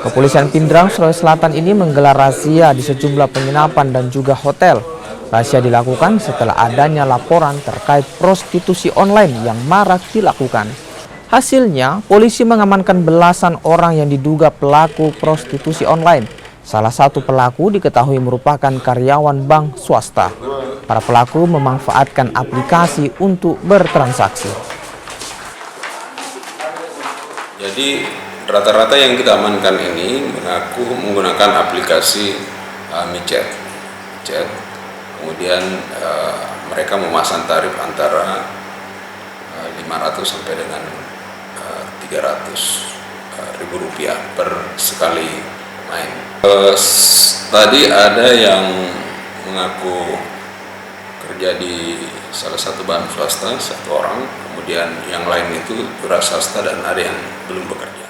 Kepolisian Pindrang, Sulawesi Selatan ini menggelar razia di sejumlah penginapan dan juga hotel. Razia dilakukan setelah adanya laporan terkait prostitusi online yang marak dilakukan. Hasilnya, polisi mengamankan belasan orang yang diduga pelaku prostitusi online. Salah satu pelaku diketahui merupakan karyawan bank swasta. Para pelaku memanfaatkan aplikasi untuk bertransaksi. Jadi rata-rata yang kita amankan ini mengaku menggunakan aplikasi micet. Kemudian mereka memasang tarif antara 500 sampai dengan 300 ribu rupiah per sekali main. Tadi ada yang mengaku kerja di salah satu bank swasta, satu orang, kemudian yang lain itu wira swasta dan ada yang belum bekerja.